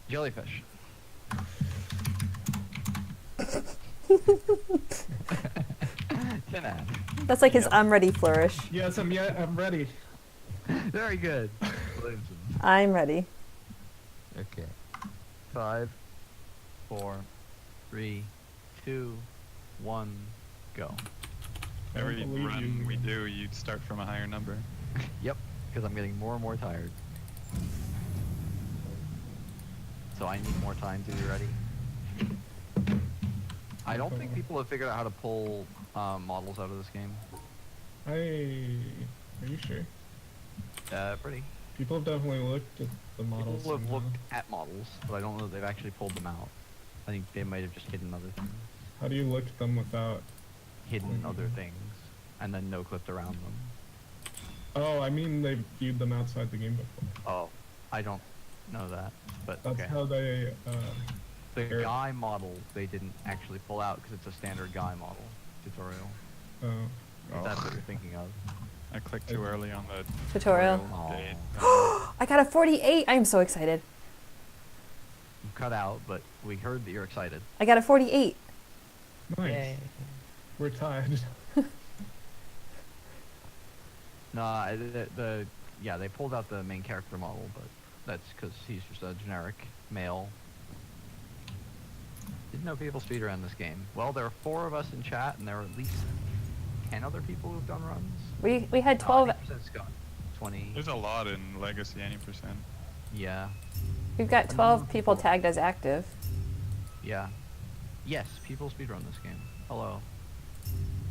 Jellyfish. Tinad. That's like his I'm ready flourish. Yes, I'm ready. Very good. I'm ready. Okay. 5, 4, 3, 2, 1, go. I don't Every believe run you. we do, you start from a higher number. Yep, because I'm getting more and more tired. So I need more time to be ready. I don't think people have figured out how to pull models out of this game. Are you sure? Pretty. People have definitely looked at the models. People have somehow. looked at models, but I don't know that they've actually pulled them out. I think they might have just hidden other things. How do you look at them without? Hidden other things, and then no-clipped around them. Oh, I mean they viewed them outside the game before. Oh, I don't know that, but That's okay. how they. The Sure. guy model they didn't actually pull out because it's a standard guy model tutorial. If that's what you're thinking of. I clicked too early on the Tutorial. date. I got a 48. I am so excited. You cut out, but we heard that you're excited. I got a 48. Nice. We're tied. No, yeah, they pulled out the main character model, but that's because he's just a generic male. Didn't know people speedrun this game. Well, there are 4 of us in chat, and there are at least 10 other people who've done runs. We had 12. 80%'s gone. 20. There's a lot in Legacy, any percent. Yeah. We've got 12 people tagged as active. Yeah. Yes, people speedrun this game. Hello.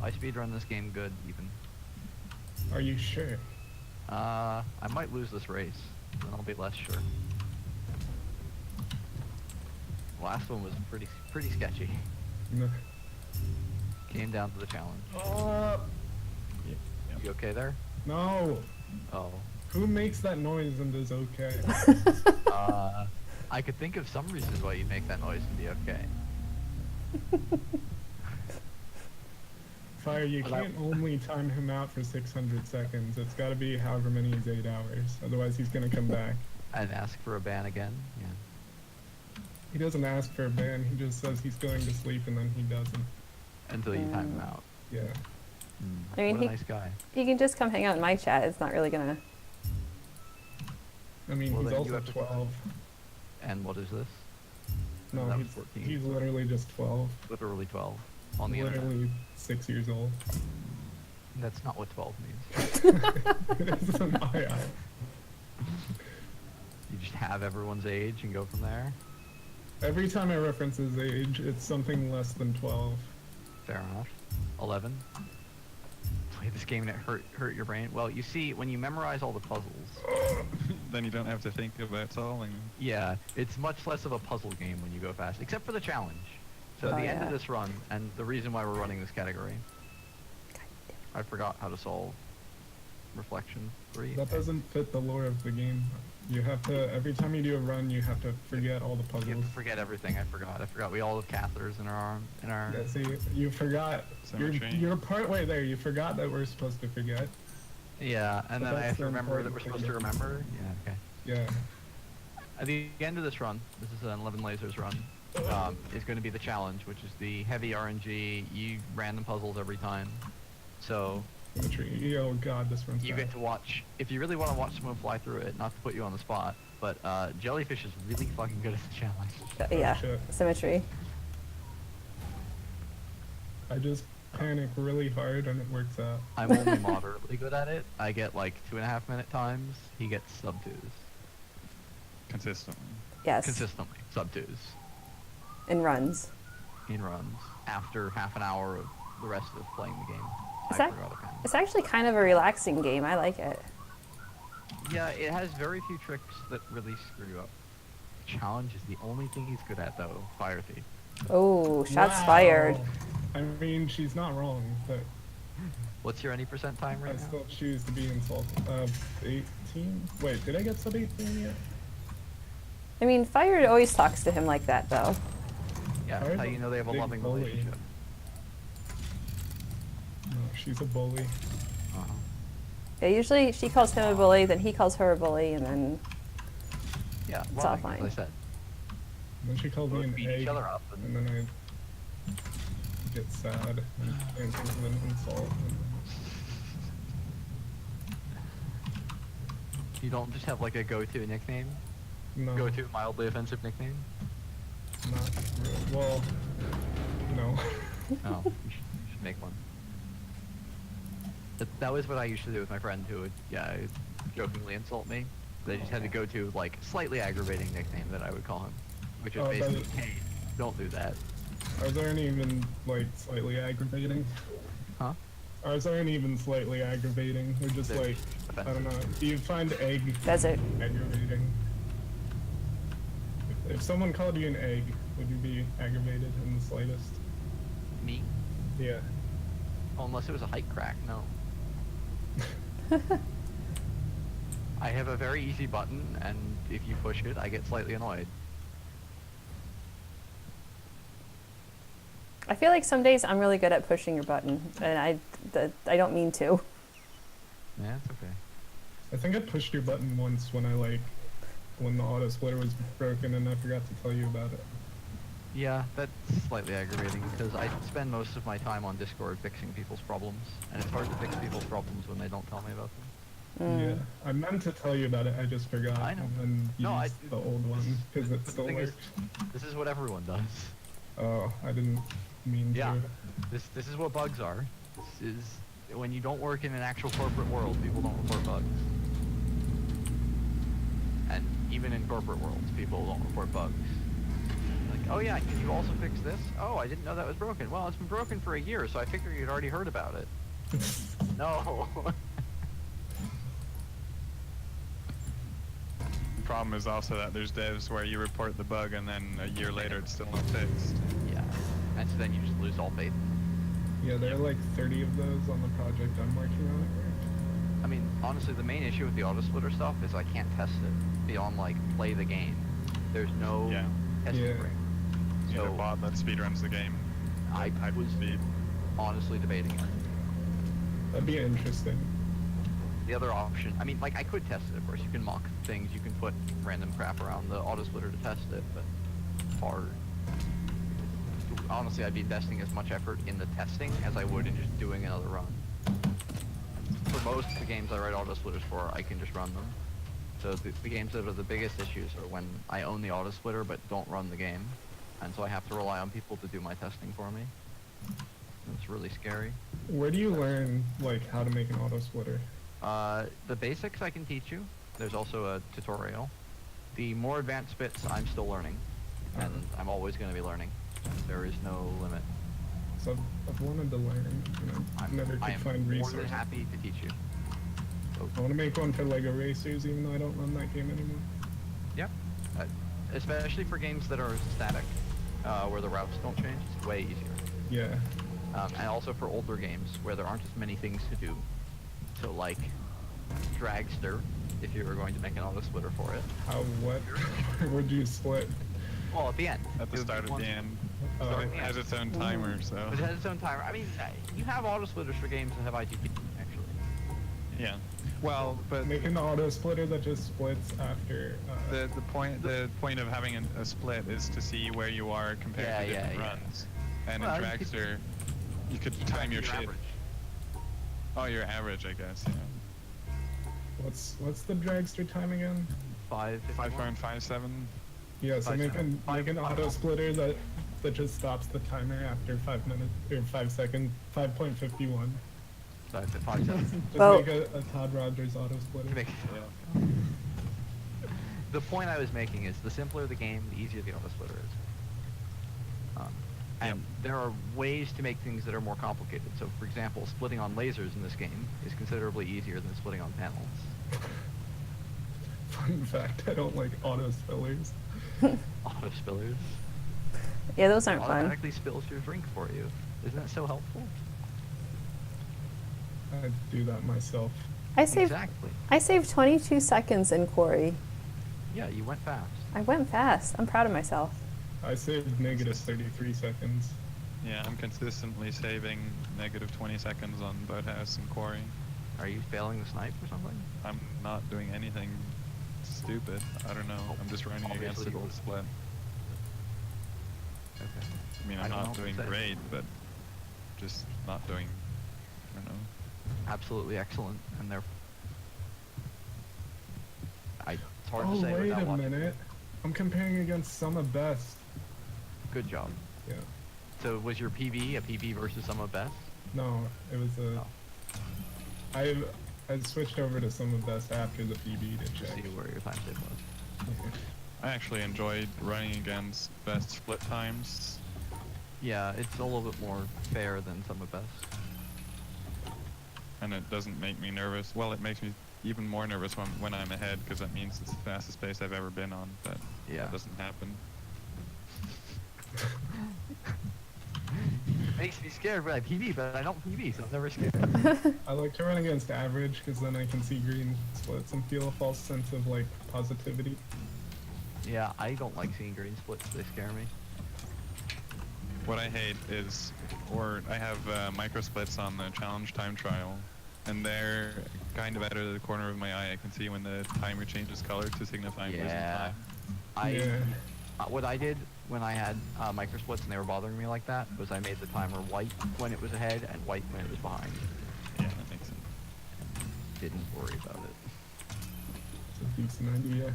I speedrun this game good, even. Are you sure? I might lose this race, then I'll be less sure. Last one was pretty sketchy. No. Came down to the challenge. Yep. You okay there? No. Oh. Who makes that noise and is okay? I could think of some reasons why you make that noise and be okay. Fire, you can't only time him out for 600 seconds. It's got to be however many is 8 hours. Otherwise, he's gonna come back. And ask for a ban again? Yeah. He doesn't ask for a ban. He just says he's going to sleep, and then he doesn't. Until you time him out. Yeah. I mean, what a nice guy. He can just come hang out in my chat. It's not really gonna. I mean, Well, he's then you also have to- 12. And what is this? No, that was he's 14. he's literally just 12. Literally 12 on the internet. Literally 6 years old. That's not what 12 means. It is in my eye. You just have everyone's age and go from there? Every time I reference his age, it's something less than 12. Fair enough. 11. Play this game and it hurt your brain. Well, you see, when you memorize all the puzzles, Then you don't have to think about solving. yeah, it's much less of a puzzle game when you go fast, except for the challenge. So at Oh, the end of yeah. this run, and the reason why we're running this category, I forgot how to solve Reflection 3. That doesn't fit the lore of the game. You have to, every time you do a run, you have to forget all the You have puzzles. to forget everything. I forgot we all have catheters in our arm. Yeah, see, you forgot. Symmetry. You're part way there. You forgot that we're supposed to forget. Yeah, and But then I that's have to the remember that we're important supposed to thing. remember. Yeah, okay. Yeah. At the end of this run, this is an 11 lasers run, is going to be the challenge, which is the heavy RNG, you random puzzles every time. So Symmetry. Oh god, this runs you bad. get to watch, if you really want to watch someone fly through it, not to put you on the spot, but Jellyfish is really fucking good at the challenge. Yeah. shit. Symmetry. I just panic really hard and it works out. I'm only moderately good at it. I get like 2.5 minute times. He gets sub 2s. Consistently. Yes. Consistently, sub 2s. In runs. In runs. After half an hour of the rest of playing the game. Is I that- forgot a pen. It's actually kind of a relaxing game. I like it. Yeah, it has very few tricks that really screw you up. Challenge is the only thing he's good at, though. Fire Thief. Oh, shots Wow. fired. I mean, she's not wrong, but What's your any percent time I right now? still choose to be insulted. 18? Wait, did I get sub 18 yet? I mean, Fire always talks to him like that, though. Yeah, Fire's that's how a you know they have a big loving bully. relationship. No, she's a bully. Uh-huh. Yeah, usually she calls him a bully, then he calls her a bully, and then Yeah, It's all loving, fine. as I said. then she called me Both an beat egg, each other up, and then I get sad and answer with an insult. You don't just have like a go-to nickname? No, Go-to mildly offensive nickname? not really. Well, no. Oh, you should make one. That was what I used to do with my friend who would, jokingly insult me. They just had to go to like slightly aggravating nickname that I would call him, which was Oh, that basically, is- "Hey, don't do that." Ours aren't even like slightly aggravating. Huh? Ours aren't even slightly aggravating. We're just They're like, I don't know. offensive. Do you find egg Desert. aggravating? If someone called you an egg, would you be aggravated in the slightest? Me? Yeah. Oh, unless it was a height crack, no. I have a very easy button, and if you push it, I get slightly annoyed. I feel like some days I'm really good at pushing your button, and I don't mean to. Yeah, it's okay. I think I pushed your button once when when the auto splitter was broken and I forgot to tell you about it. Yeah, that's slightly aggravating because I spend most of my time on Discord fixing people's problems, and it's hard to fix people's problems when they don't tell me about them. Yeah. I meant to tell you about it, I just forgot. I know. And then No, I- used the old one because it The still thing is, worked. this is what everyone does. Oh, I didn't mean Yeah. to. This is what bugs are. This is when you don't work in an actual corporate world, people don't report bugs. And even in corporate worlds, people don't report bugs. Like, oh yeah, can you also fix this? Oh, I didn't know that was broken. Well, it's been broken for a year, so I figured you'd already heard about it. No. The problem is also that there's devs where you report the bug and then a year later it's still not fixed. Yeah. And so then you just lose all faith. Yeah, there are like 30 of those on the project I'm working on at work. I mean, honestly, the main issue with the auto splitter stuff is I can't test it beyond like play the game. There's no Yeah. testing Yeah. ring. You need a So bot that speedruns the game. I High was speed. honestly debating it. That'd be interesting. The other option, I mean, like I could test it, of course. You can mock things, you can put random crap around the auto splitter to test it, but it's hard. Honestly, I'd be investing as much effort in the testing as I would in just doing another run. For most of the games I write auto splitters for, I can just run them. So the games that are the biggest issues are when I own the auto splitter but don't run the game. And so I have to rely on people to do my testing for me. It's really scary. Where do you learn like how to make an auto splitter? The basics I can teach you. There's also a tutorial. The more advanced bits I'm still learning. And I'm always going to be learning. There is no limit. So I've wanted to learn, and I never I could am find more resources. than happy to teach you. So, I want to make one for Lego Racers, even though I don't run that game anymore. yeah. Especially for games that are static, where the routes don't change, it's way easier. Yeah. And also for older games where there aren't as many things to do. So like Dragster, if you were going to make an auto splitter for it. How, what? Where would you split? Well, at the end. At the It would start be of one- the end. Oh. So it has its own timer, so. It has its own timer. I mean, you have auto splitters for games that have IGP, actually. Yeah. Well, but Make an auto splitter that just splits after. the point of having a split is to see where you are compared Yeah, to different yeah. runs. And Well, in you could- Dragster, you could You time track your shit. average. Oh, your average, I guess. Yeah. What's the dragster time again? 5:51. 5.57. Yeah, so make an Five- auto splitter that just stops the timer after 5 minutes or 5 seconds. 5.51. 5:57. Just Well- make a Todd Rogers auto splitter. To make- The point I was making is the simpler the game, the easier the auto splitter is. And there are ways to make things that are more complicated. So, for example, splitting on lasers in this game is considerably easier than splitting on panels. Fun fact: I don't like auto spillers. Auto spillers Yeah, those aren't fun. automatically spills your drink for you. Isn't that so helpful? I do that myself. I saved Exactly. 22 seconds in Quarry. Yeah, you went fast. I went fast. I'm proud of myself. I saved negative 33 seconds. Yeah, I'm consistently saving negative 20 seconds on Boathouse and Quarry. Are you failing the snipe or something? I'm not doing anything stupid. I don't know. I'm just running against Obviously the you gold would. split. Okay. I mean, I I'm don't know not what to doing say. great, but just not doing, I don't know. Absolutely excellent, and they're. It's hard to Oh, say wait without a watching. minute. I'm comparing against some of best. Good job. Yeah. So was your PB a PB versus some of best? No, it was a. Oh, I switched over to some of best after the PB to to check. see where your time save was. I actually enjoyed running against best split times. Yeah, it's a little bit more fair than some of best. And it doesn't make me nervous. Well, it makes me even more nervous when I'm ahead, because that means it's the fastest pace I've ever been on, but Yeah. that doesn't happen. Makes me scared when I PB, but I don't PB, so I'm never scared. I like to run against average because then I can see green splits and feel a false sense of like positivity. Yeah, I don't like seeing green splits. They scare me. What I hate is, or I have micro splits on the challenge time trial, and they're kind of out of the corner of my eye. I can see when the timer changes color to signify I'm losing Yeah. time. Yeah. What I did when I had micro splits and they were bothering me like that was I made the timer white when it was ahead and white when it was behind. Yeah, that makes sense. Didn't worry about it. It's a decent idea.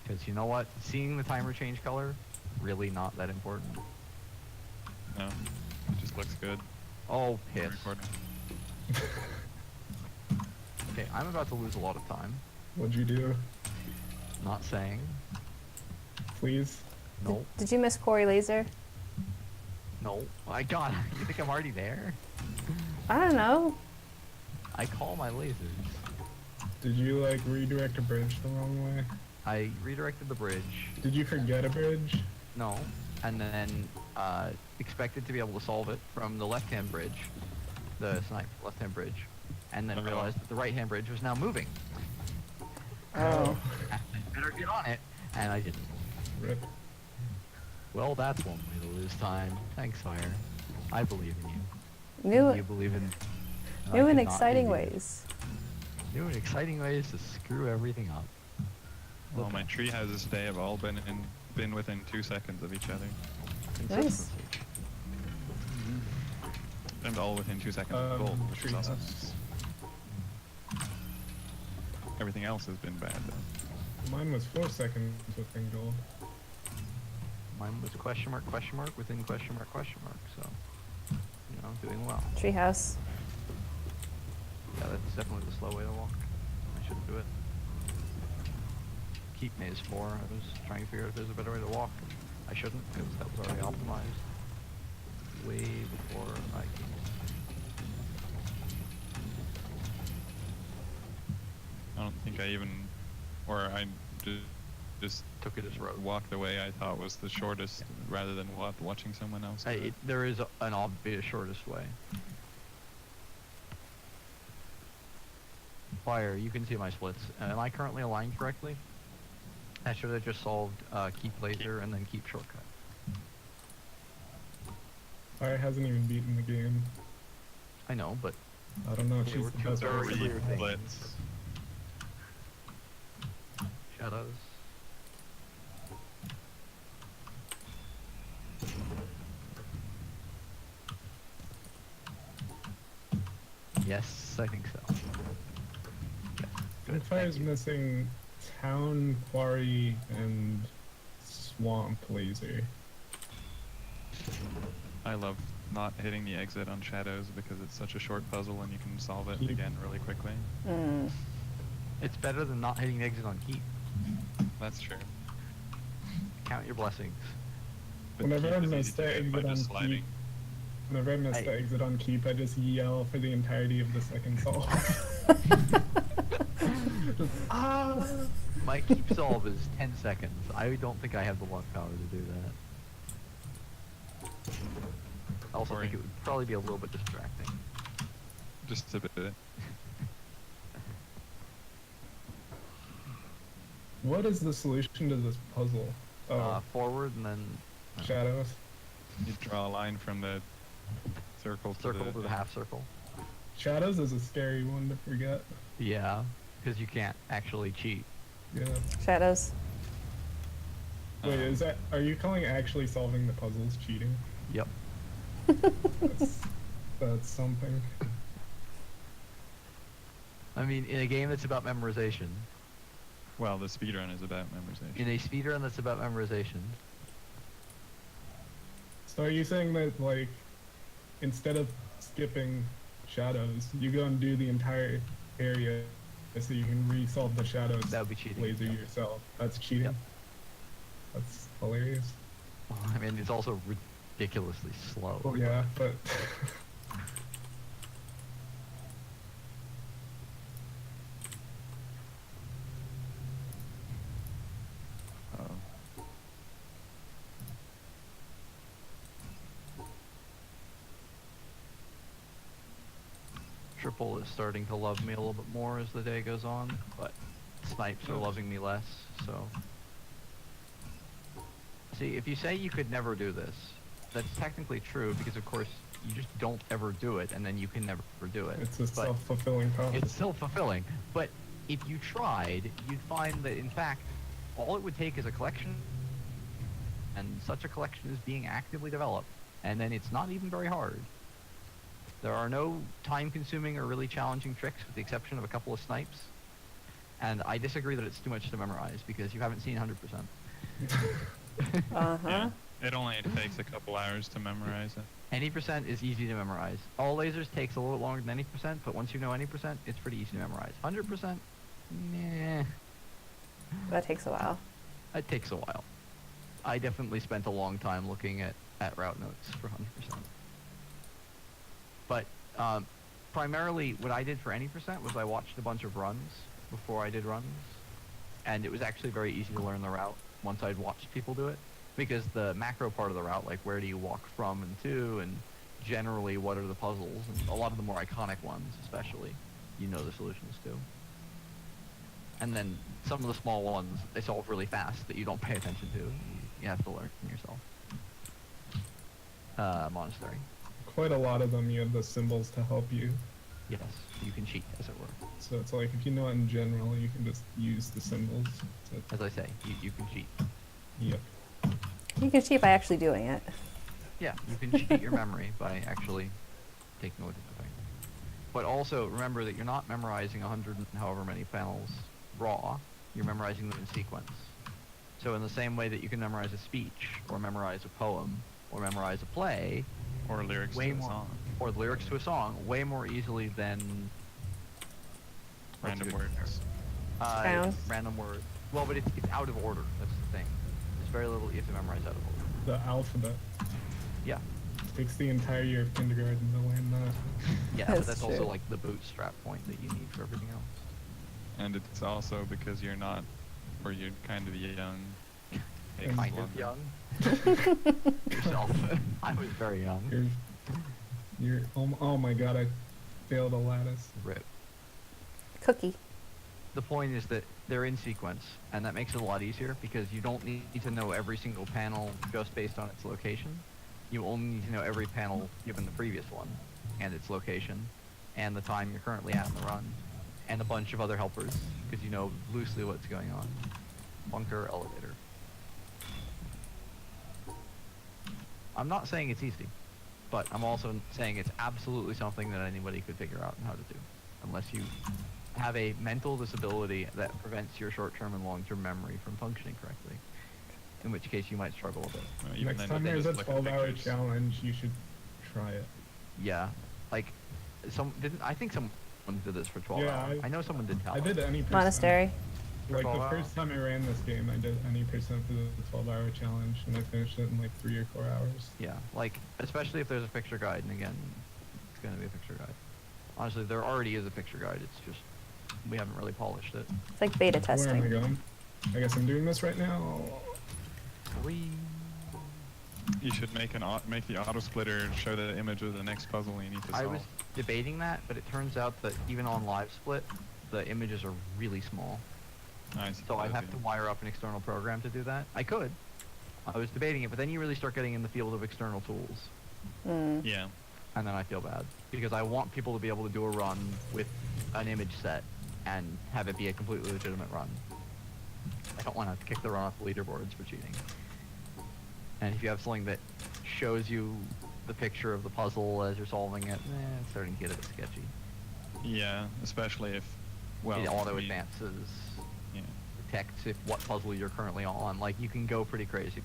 Because you know what? Seeing the timer change color, really not that important. No, it just looks good. Oh, for piss. recording. Okay, I'm about to lose a lot of time. What'd you do? Not saying. Please? No. Did you miss Quarry Laser? No. My god, you think I'm already there? I don't know. I call my lasers. Did you like redirect a bridge the wrong way? I redirected the bridge. Did you forget a bridge? No. And then expected to be able to solve it from the left-hand bridge. The snipe left-hand bridge. And then realized that the right-hand bridge was now moving. Oh. I better get on it. And I didn't. Rip. Well, that's one way to lose time. Thanks, Fire. I believe in you. New, You believe in... I new and cannot exciting believe. ways. New and exciting ways to screw everything up. Well, my tree houses today have all been within 2 seconds of each other. Consistency. And all within 2 seconds of gold, which is awesome. treehouse. Everything else has been bad, though. Mine was 4 seconds within gold. Mine was question mark within question mark, so, you know, doing well. Treehouse. Yeah, that's definitely the slow way to walk. I shouldn't do it. Keep maze 4, I was trying to figure out if there's a better way to walk. I shouldn't, because that was already optimized. Way before I came. I don't think I even, or I just Took it as road. walked the way I thought was the shortest, rather than watching someone else do it. There is an obvious shortest way. Fire, you can see my splits. Am I currently aligned correctly? I should have just solved keep laser and then keep shortcut. Fire hasn't even beaten the game. I know, but I don't know if They she's were the two best very person. clear things. Splits. shadows. Yes, I think so. Yes, good, Fire's thank you. missing town, quarry, and swamp laser. I love not hitting the exit on shadows because it's such a short puzzle and you can solve it Keep. again really quickly. Mm. It's better than not hitting the exit on keep. That's true. Count your blessings. But Whenever keep I is miss easy to the get by exit on just sliding. keep, whenever I miss Hey. the exit on keep, I just yell for the entirety of the second solve. Ah! My keep solve is 10 seconds. I don't think I have the luck power to do that. I also think it would probably be a little bit distracting. Just a bit. What is the solution to this puzzle? Oh, Forward and then shadows. You draw a line from the circle to circle to the half circle. Shadows is a scary one to forget. Yeah, because you can't actually cheat. Yeah. Shadows. Wait, are you calling actually solving the puzzles cheating? Yep. That's something. I mean, in a game that's about memorization, Well, the speedrun is about memorization. in a speedrun that's about memorization, So are you saying that, like, instead of skipping shadows, you go and do the entire area so you can resolve the shadows that would be cheating. laser Yep. yourself? That's cheating? Yep. That's hilarious. Well, I mean, it's also ridiculously slow. Well, yeah, but... Oh. Triple is starting to love me a little bit more as the day goes on, but snipes are loving me less, so... See, if you say you could never do this, that's technically true, because of course, you just don't ever do it, and then you can never do it. It's a But self-fulfilling prophecy. it's self-fulfilling, but if you tried, you'd find that in fact, all it would take is a collection, and such a collection is being actively developed, and then it's not even very hard. There are no time-consuming or really challenging tricks, with the exception of a couple of snipes, and I disagree that it's too much to memorize, because you haven't seen 100%. Uh-huh. Yeah. It only takes a couple hours to memorize it. Any percent is easy to memorize. All lasers takes a little longer than any percent, but once you know any percent, it's pretty easy to memorize. 100%, meh. That takes a while. It takes a while. I definitely spent a long time looking at route notes for 100%. But primarily, what I did for any percent was I watched a bunch of runs before I did runs, and it was actually very easy to learn the route once I'd watched people do it, because the macro part of the route, like where do you walk from and to, and generally what are the puzzles, and a lot of the more iconic ones especially, you know the solutions to. And then some of the small ones, they solve really fast that you don't pay attention to. You have to learn yourself. Monastery. Quite a lot of them, you have the symbols to help you. Yes, you can cheat, as it were. So it's like, if you know it in general, you can just use the symbols. As I say, you can cheat. Yep. You can cheat by actually doing it. Yeah, you can cheat your memory by actually taking a look at the thing. But also, remember that you're not memorizing 100 and however many panels raw, you're memorizing them in sequence. So in the same way that you can memorize a speech, or memorize a poem, or memorize a play, Or lyrics way to a more, song. or lyrics to a song, way more easily than Random what's good? words. Sounds. Random words. Well, but it's out of order. That's the thing. There's very little you have to memorize out of order. The alphabet. Yeah. Takes the entire year of kindergarten to learn that. Yeah, but That's that's true. also like the bootstrap point that you need for everything else. And it's also because you're not, or you're kind of young. Takes Kind longer. of young. Yourself. I was very young. Oh my god, I failed a lattice. Rip. Cookie. The point is that they're in sequence, and that makes it a lot easier because you don't need to know every single panel just based on its location. You only need to know every panel given the previous one, and its location, and the time you're currently at in the run, and a bunch of other helpers, because you know loosely what's going on. Bunker, elevator. I'm not saying it's easy, but I'm also saying it's absolutely something that anybody could figure out how to do, unless you have a mental disability that prevents your short-term and long-term memory from functioning correctly, in which case you might struggle a bit. Well, even Next then, time they there's just a look at 12-hour pictures. challenge, you should try it. Yeah, like, I think someone did this for 12 Yeah, hours. I know someone did tell I us. did any percent. Monastery. Like, the 12 first time I ran this game, I did any percent for the 12-hour challenge, and I finished it in like 3 or 4 hours. Yeah, like, especially if there's a picture guide, and again, it's gonna be a picture guide. Honestly, there already is a picture guide, it's just, we haven't really polished it. It's like beta Where am I testing. going? I guess I'm doing this right now. Whee! You should make make the auto splitter show the image of the next puzzle you need to solve. I was debating that, but it turns out that even on live split, the images are really small. I So I'd have to suppose, wire up an external program to do that. I could. I was debating it, but then you really start getting in the field of external tools. Mm. yeah. And then I feel bad. Because I want people to be able to do a run with an image set and have it be a completely legitimate run. I don't want to have to kick the run off the leaderboards for cheating. And if you have something that shows you the picture of the puzzle as you're solving it, it's starting to get a bit sketchy. Yeah, especially if, well, It auto I mean, advances, yeah. detects if what puzzle you're currently on. Like, you can go pretty crazy.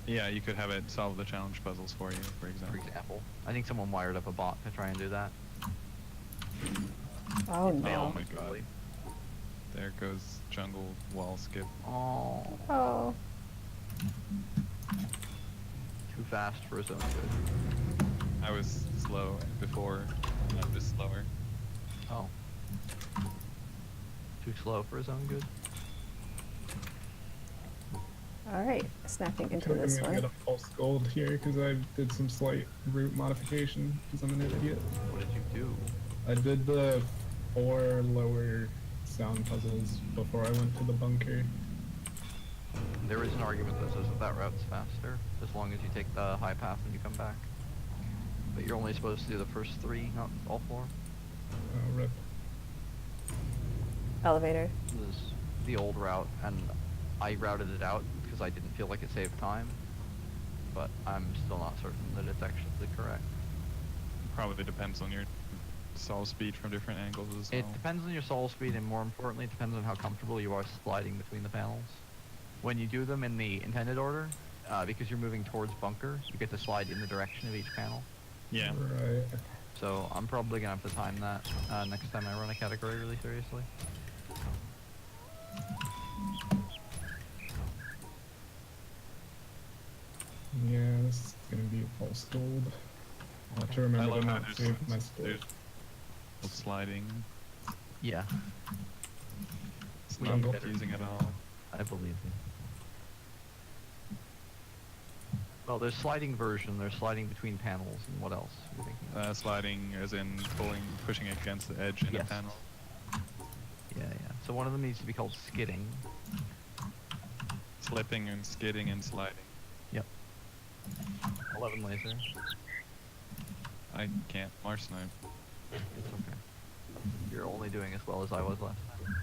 Yeah, you could have it solve the challenge puzzles for you, for For example. example, I think someone wired up a bot to try and do that. Oh It no. failed Oh my miserably. There goes jungle wall skip. Oh, Oh. too fast for his own good. I was slow before, and I'm just slower. Oh. Too slow for his own good? All right, snapping into I'm this gonna one. get a false gold here because I did some slight route modification because I'm an idiot. What did you do? I did the 4 lower sound puzzles before I went to the bunker. There is an argument that says that route's faster, as long as you take the high path when you come back. But you're only supposed to do the first 3, not all 4. Rip. Elevator. This is the old route, and I routed it out because I didn't feel like it saved time. But I'm still not certain that it's actually correct. Probably depends on your solve speed from different angles as well. It depends on your soul speed, and more importantly, it depends on how comfortable you are sliding between the panels. When you do them in the intended order, because you're moving towards bunker, you get to slide in the direction of each panel. Yeah. Right. So I'm probably gonna have to time that next time I run a category really seriously. Yeah, this is gonna be a false gold. I'll have to I remember love to how not save my score. there's sliding. Yeah, It's We not don't- confusing at all. I believe you. Well, there's sliding version, there's sliding between panels, and what else are you thinking? Sliding as in pushing against the edge in Yes. a panel. Yeah, yeah. So one of them needs to be called skidding. Slipping and skidding and sliding. Yep. 11 laser. I can't Mars snipe. It's okay. You're only doing as well as I was last time.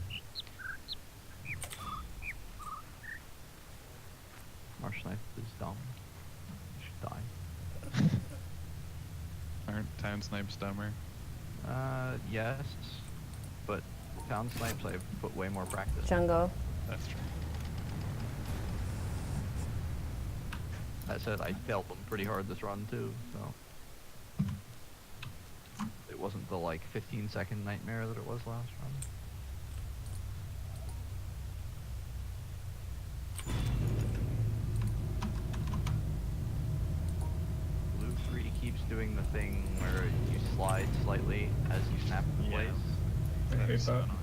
Marsh Knife is dumb. You should die. Aren't town snipes dumber? Yes. But town snipes I've put way more practice. Jungle. That's true. That said, I failed them pretty hard this run too, so. It wasn't the like 15-second nightmare that it was last run. Blue 3 keeps doing the thing where you slide slightly as you snap into Yeah. place. I hate That's so that. annoying.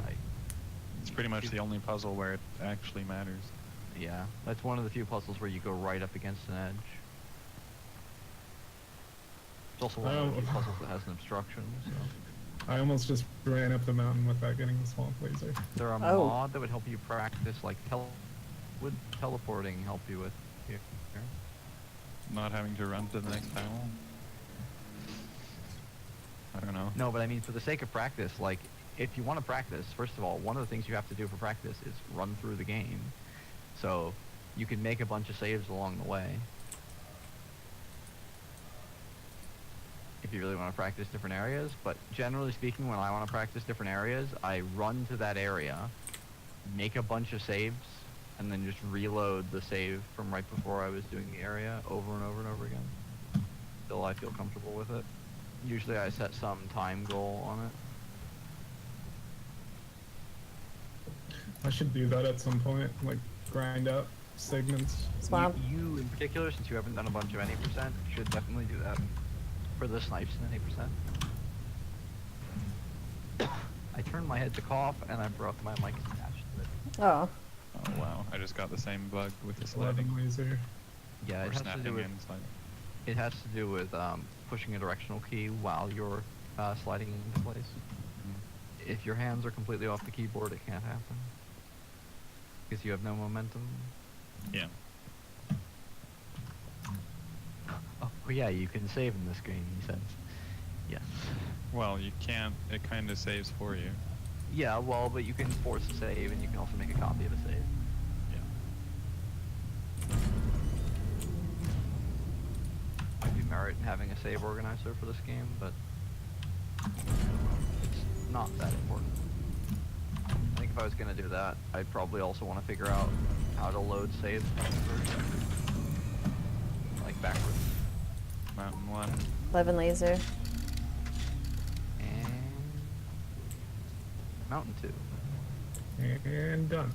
I, It's pretty much the only puzzle where it actually matters. yeah, that's one of the few puzzles where you go right up against an edge. It's also one of the few puzzles that has an obstruction, so. I almost just ran up the mountain without getting the swamp laser. Is there a Oh. mod that would help you practice, like, would teleporting help you with here? Not having to run to the next panel. I don't know. No, but I mean, for the sake of practice, like, if you want to practice, first of all, one of the things you have to do for practice is run through the game. So, you can make a bunch of saves along the way. If you really want to practice different areas, but generally speaking, when I want to practice different areas, I run to that area, make a bunch of saves, and then just reload the save from right before I was doing the area over and over and over again. Till I feel comfortable with it. Usually I set some time goal on it. I should do that at some point, like grind out segments. Swamp. You in particular, since you haven't done a bunch of any percent, should definitely do that. For the snipes in any percent. I turned my head to cough and I brought my mic attached to it. Oh. Oh wow, I just got the same bug with the 11 sliding. laser. Yeah, Or it has to snapping do with and sliding. it has to do with pushing a directional key while you're sliding into place. If your hands are completely off the keyboard, it can't happen because you have no momentum. Yeah. Oh yeah, you can save in this game, he says. Yes. Well, you can't. It kind of saves for you. Yeah, well, but you can force a save, and you can also make a copy of a save. Yeah. Might be merit in having a save organizer for this game, but it's not that important. I think if I was gonna do that, I'd probably also want to figure out how to load saves like backwards. Mountain 1. 11 laser. And Mountain 2. And done.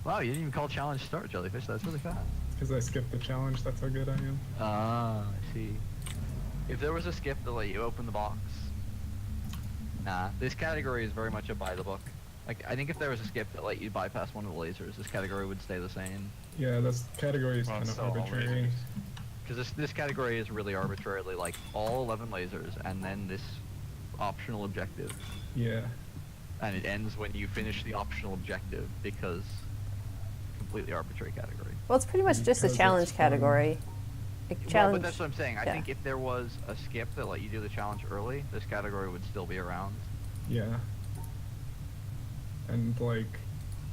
Wow, you didn't even call challenge start, Jellyfish. That's really fast. Because I skipped the challenge, that's how good I am. Ah, I see. If there was a skip to let you open the box, nah. This category is very much a by the book. Like, I think if there was a skip that let you bypass one of the lasers, this category would stay the same. Yeah, this category is Well, kind of so all arbitrary. lasers. Because this category is really arbitrarily like all 11 lasers and then this optional objective. Yeah. And it ends when you finish the optional objective because completely arbitrary category. Well, it's pretty much just a Because challenge it's fun. category. A Well, challenge. but that's what I'm saying. I yeah. think if there was a skip that let you do the challenge early, this category would still be around. Yeah. And like,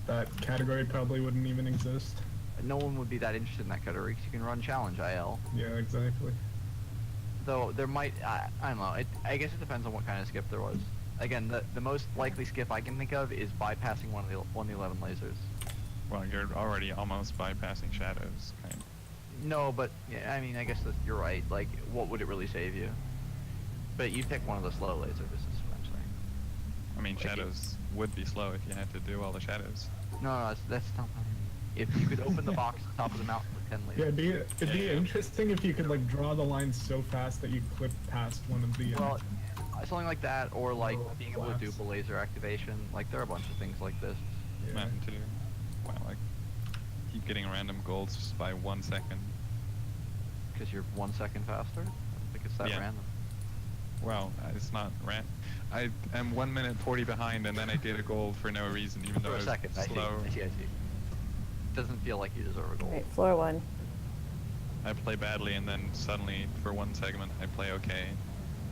that category probably wouldn't even exist. No one would be that interested in that category because you can run challenge IL. Yeah, exactly. Though there might, I don't know. I guess it depends on what kind of skip there was. Again, the most likely skip I can think of is bypassing one of the 11 lasers. Well, you're already almost bypassing shadows, kind of. No, but yeah, I mean, I guess that you're right. Like, what would it really save you? But you pick one of the slow lasers. Is what I'm saying. I mean, Like it- shadows would be slow if you had to do all the shadows. No, that's not what I mean. If you could open the box at the top of the mountain with 10 lasers. Yeah, it'd be Yeah. interesting if you could like draw the line so fast that you clip past one of the. Well, something like that, or like Oh, being able to flaps. duple laser activation. Like, there are a bunch of things like this. yeah. Mountain 2. Wow, I keep getting random golds just by 1 second. Because you're 1 second faster? I don't think it's that Yeah. random. Wow, it's not I am 1 minute 40 behind, and then I get a gold for no reason, even though For I a was second, slow. I see. Doesn't feel like you deserve a goal. Right, floor 1. I play badly, and then suddenly, for one segment, I play okay.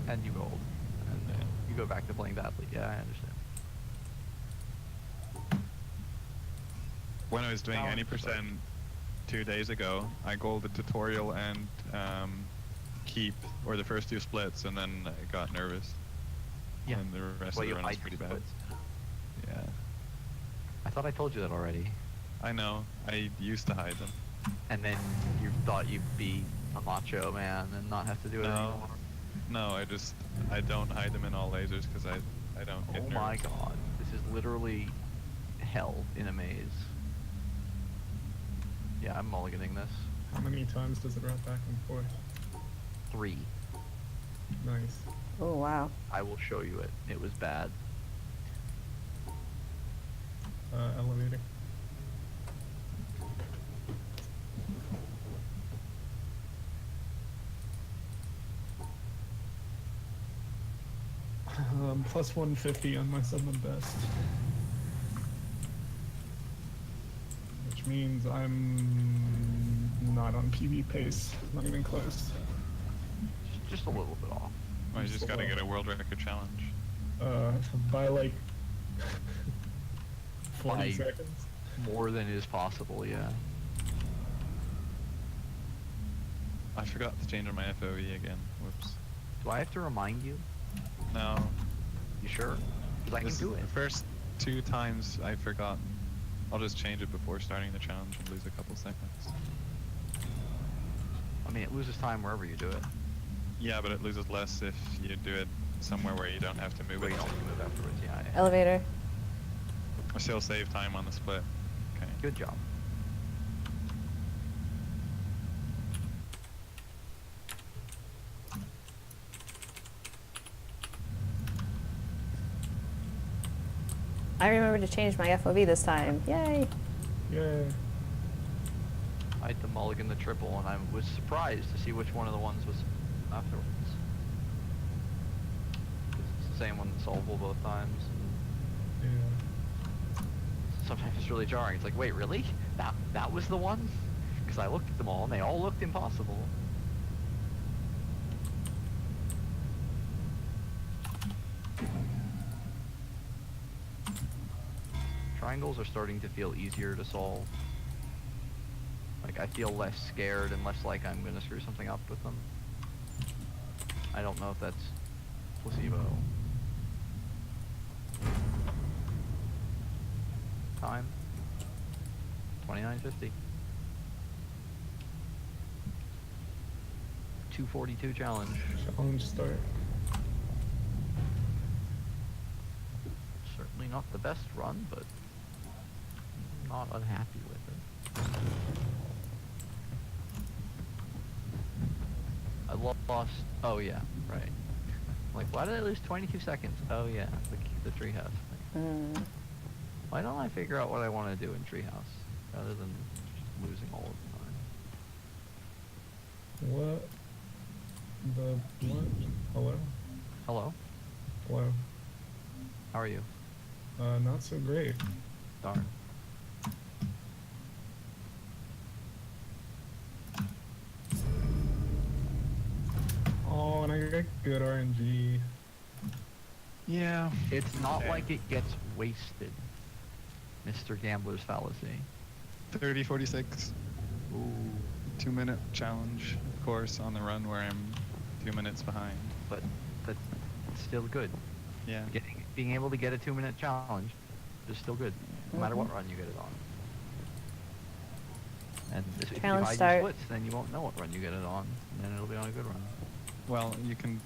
And you gold. And Yeah. you go back to playing badly. Yeah, I understand. When I was doing Balance, any percent 2 days ago, I golded tutorial and keep, or the first 2 splits, and then I got nervous. Yeah. And the rest Well, of you the run was hide pretty your bad. splits. Yeah. I thought I told you that already. I know. I used to hide them. And then you thought you'd be a macho man and not have to do it No. anymore. No, I don't hide them in all lasers because I don't get Oh nervous. my god. This is literally hell in a maze. Yeah, I'm mulliganing this. How many times does it route back and forth? 3. Nice. Oh, wow. I will show you it. It was bad. Elevator. Plus 150 on my summon best. Which means I'm not on PB pace. Not even close. Just a little bit off. Well, you just gotta get a world record challenge. By like 40 By- seconds. More than is possible, yeah. I forgot to change my FOE again. Whoops. Do I have to remind you? No. You sure? Because I This can is do it. the first 2 times I've forgotten. I'll just change it before starting the challenge and lose a couple seconds. I mean, it loses time wherever you do it. Yeah, but it loses less if you do it somewhere where you don't have to move Where it. you don't have to move afterwards, yeah. Elevator. I still save time on the split. Okay. Good job. I remember to change my FOV this time. Yay! Yeah. I had to mulligan the triple, and I was surprised to see which one of the ones was afterwards. 'Cause it's the same one that's solvable both times. Yeah. Sometimes it's really jarring. It's like, wait, really? That was the one? Because I looked at them all, and they all looked impossible. triangles are starting to feel easier to solve. Like, I feel less scared and less like I'm gonna screw something up with them. I don't know if that's placebo. Time. 29:50. 2:42 challenge. Challenge start. Certainly not the best run, but I'm not unhappy with it. I lost. Oh yeah, right. Like, why did I lose 22 seconds? Oh yeah, the treehouse thing. Why don't I figure out what I want to do in treehouse rather than just losing all of the time? What? What? Hello? Hello, Hello? how are you? Not so great. Darn. Oh, and I got good RNG. Yeah. It's not like it gets wasted, Mr. Gambler's fallacy. 30:46. Ooh. 2-minute challenge, of course, on the run where I'm 2 minutes behind. But that's still good. Yeah. Being able to get a 2-minute challenge is still good, no matter what run you get it on. And if you Challenge hide start. your splits, then you won't know what run you get it on, and then it'll be on a good run. Well, you can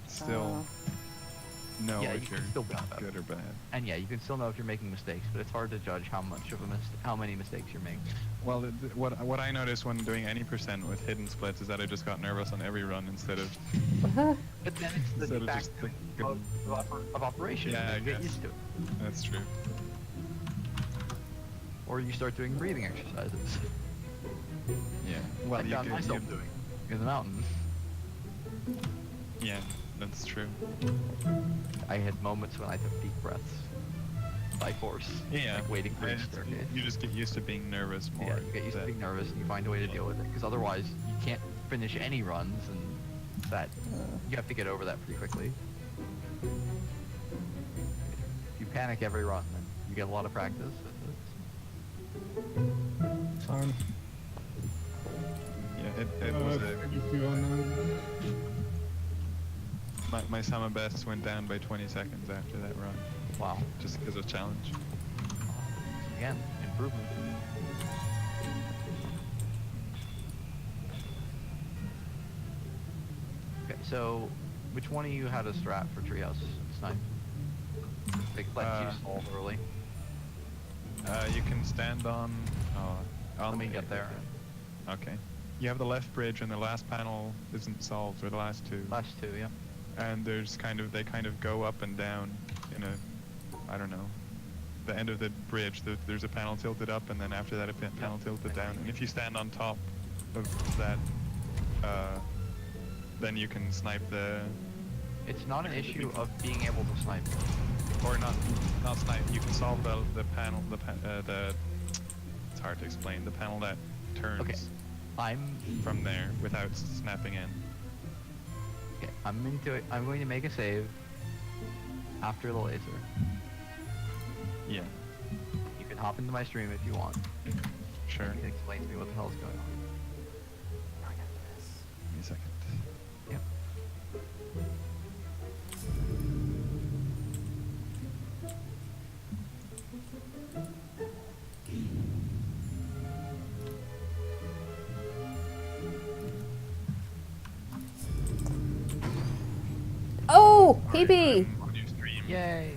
still know Yeah, you if can you're still be bad. good or bad. And yeah, you can still know if you're making mistakes, but it's hard to judge how much of how many mistakes you're making. Well, what I noticed when doing any percent with hidden splits is that I just got nervous on every run instead of But then it's the Instead of fact just the of operation. Yeah, I you get guess. used to it. That's true. Or you start doing breathing exercises. Yeah. Well, I you found could, myself you, doing in the mountains. yeah, that's true. I had moments when I took deep breaths by force. Yeah. Like waiting for each It's- staircase. You just get used to being nervous more. Yeah, you get used to being nervous and you find a way to deal with it. Because otherwise, you can't finish any runs, and that you have to get over that pretty quickly. If you panic every run, then you get a lot of practice. Time. Yeah, it was a, 32 on my summer best went down by 20 seconds after that run, Wow. just because of challenge. Again, improvement. Okay, so which one of you had a strat for Treehouse Snipe? Like, lets you solve early. You can stand on. Let me get there. Okay. You have the left bridge, and the last panel isn't solved, or the last two. Last two, yeah. And there's they kind of go up and down in a, I don't know, the end of the bridge. There's a panel tilted up, and then after that a panel tilted down. And if you stand on top of that, then you can snipe the. It's not an issue of being able to snipe. Or not snipe. You can solve the panel. It's hard to explain. The panel that turns Okay. I'm from there without snapping in. okay. I'm going to make a save after the laser. Yeah. You can hop into my stream if you want. Sure. You can explain to me what the hell is going on. Give me a second. Yep. Oh, PB! On your stream. Yay!